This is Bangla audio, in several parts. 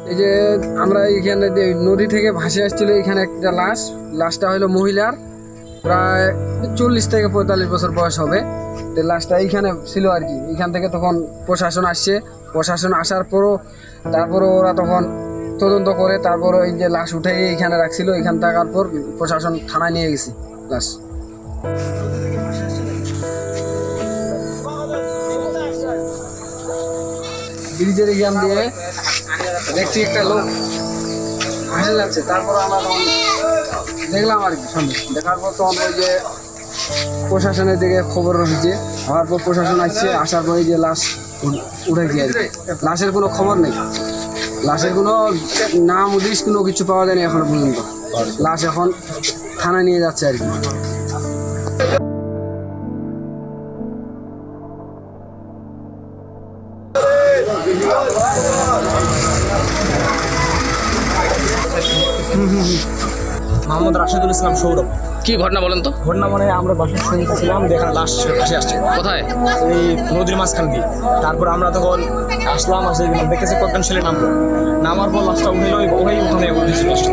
এই যে আমরা এইখানে নদী থেকে ভাসে আসছিল, এখানে একটা লাশটা হলো মহিলার, প্রায় 40 থেকে 45 বছর বয়স হবে। তো লাশটা এইখানে ছিল আর কি। এইখান থেকে তখন প্রশাসন আসছে, প্রশাসন আসার পরও তারপরে ওরা তখন তদন্ত করে তারপর এই যে লাশ উঠে এইখানে রাখছিল। এখান থাকার পর প্রশাসন থানায় নিয়ে গেছি লাশ। ব্রিজের এখান দিয়ে দেখছি একটা লোক ভেসে যাচ্ছে। তারপর আমরা তখন দেখলাম আর কি সামনে। দেখার পর তখন ওই যে প্রশাসনের দিকে খবর হয়েছে, হওয়ার পর প্রশাসন আসছে, আসার পরে যে লাশ উঠে গিয়ে আর কি। লাশের কোনো খবর নেই, লাশের কোনো নাম উদ্দেশ কোনো কিছু পাওয়া যায়নি এখনো পর্যন্ত। লাশ এখন থানায় নিয়ে যাচ্ছে আর কি। মোহাম্মদ রাশেদুল ইসলাম সৌরভ। কি ঘটনা বলেন তো? ঘটনা মানে আমরা বাসার সঙ্গে ছিলাম, দেখার লাশ ভেসে আসছে কোথায়? এই নদীর মাঝখান দিয়ে। তারপর আমরা তখন আসলাম, আসে দেখেছি কয়েকজন ছেলে নামার পর লাশটা উঠেল, ওই ওখানে উঠেছিল লাশটা।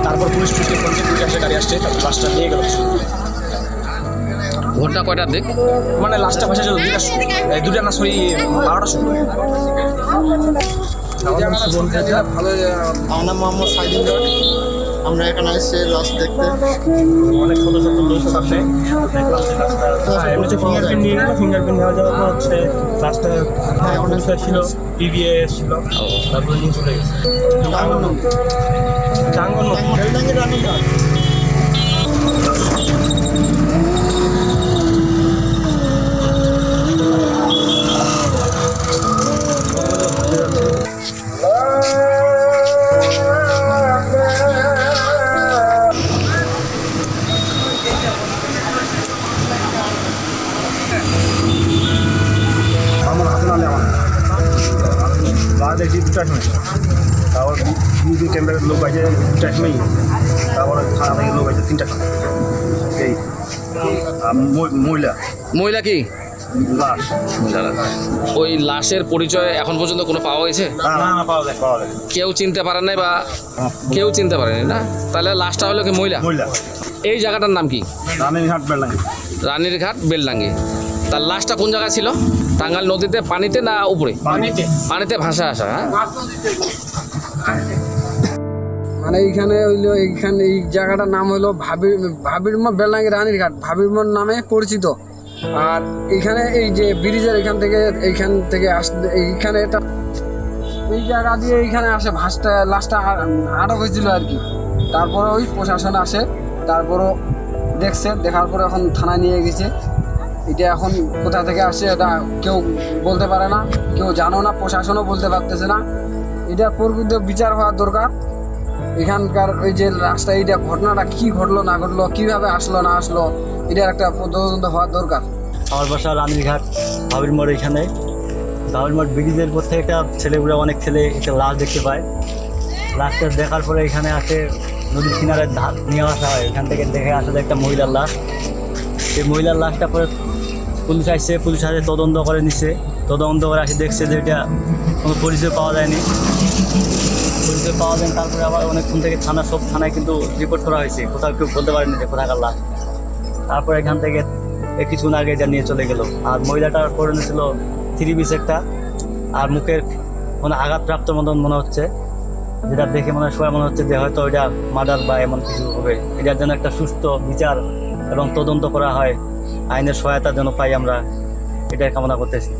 তারপর পুলিশ টুলিশকে ফোনছে, পুলিশ আসে, গাড়ি আসছে, তারপর লাশটা নিয়ে গেল। ঘটনা কয়টার দিক? মানে লাশটা ভেসে ছিল 2টার সময়, 2টা না সরি 12টার সময়। ভালো। আমার নাম মোহাম্মদ সাইদুল হক। আমরা এখানে এসেছি লাশ দেখতে। অনেক ছোটো ছোটো লোক আছে, দেখলাম যে লাশটা এমনিতে ফিঙ্গারপ্রিন্ট নিয়ে গেল। ফিঙ্গারপ্রিন্ট নেওয়া যাওয়ার পর হচ্ছে লাশটা পরিষ্কার ছিল, টিভিএ এসেছিল, তারপরে নিয়ে চলে গেছে টাঙ্গন নদী। আমার হাতে নালে আমার রাত দেখছি 2টার সময়, তারপর বিদ্যুৎ ক্যামেরার লোক আছে 2টার সময়, তারপরে থানা থেকে লোক আছে 3টার সময়। এই মহিলা মহিলা কি লাশ। ওই লাশের পরিচয় এখন পর্যন্ত কোনো পাওয়া গেছে? না পাওয়া যায় কেউ চিনতে পারেন নাই বা কেউ চিনতে পারেনি না? তাহলে লাশটা হলো কি মহিলা? মহিলা। এই জায়গাটার নাম কি? রানীরহাট বেলডাঙ্গি। রানীরঘাট বেলডাঙ্গি। তার লাশটা কোন জায়গায় ছিল? টাঙ্গাইল নদীতে, পানিতে না উপরে? পানিতে ভাসা আসা। মানে এইখানে হইলো, এইখানে এই জায়গাটার নাম হলো ভাবির মোড়, বেলডাঙ্গি রানীরঘাট ভাবির মোড় নামে পরিচিত। আর এইখানে এই যে ব্রিজের এইখান থেকে আসলে এইখানে এটা এই জায়গা দিয়ে এইখানে আসে লাশটা আটক হয়েছিল আর কি। তারপরে ওই প্রশাসন আসে, তারপরও দেখছে, দেখার পরে এখন থানায় নিয়ে গেছে। এটা এখন কোথা থেকে আসে এটা কেউ বলতে পারে না, কেউ জানো না, প্রশাসনও বলতে পারতেছে না। এটা প্রকৃত বিচার হওয়ার দরকার। এখানকার ওই যে রাস্তা, এইটা ঘটনাটা কি ঘটলো না ঘটলো, কিভাবে আসলো না আসলো, এটার একটা তদন্ত হওয়ার দরকার। আমার বাসা রানীরঘাট ভাবির মোড়। এখানে ভাবির মোড় ব্রিজের পর থেকে অনেক ছেলে একটা লাশ দেখতে পায়। লাশটা দেখার পরে এখানে আসে, নদীর কিনারে নিয়ে আসা হয়। এখান থেকে দেখে আসলে একটা মহিলার লাশ। সেই মহিলার লাশটা পরে পুলিশ আসছে, পুলিশ আসে তদন্ত করে নিছে। তদন্ত করে আসে দেখছে যে এটা কোনো পরিচয় পাওয়া যায়নি, পরিচয় পাওয়া যায়নি। তারপরে আবার অনেকক্ষণ থেকে সব থানায় কিন্তু রিপোর্ট করা হয়েছে, কোথাও কেউ বলতে পারেনি যে কোথাকার লাশ। তারপরে এখান থেকে কিছুক্ষণ আগে এটা নিয়ে চলে গেল। আর মহিলাটার পরনে ছিল 3 পিস একটা, আর মুখের মানে আঘাতপ্রাপ্ত মতন মনে হচ্ছে, যেটা দেখে সবাই মনে হচ্ছে যে হয়তো এটা মার্ডার বা এমন কিছু হবে। এটার জন্য একটা সুস্থ বিচার এবং তদন্ত করা হয়, আইনের সহায়তা যেন পাই আমরা, এটাই কামনা করতেছি।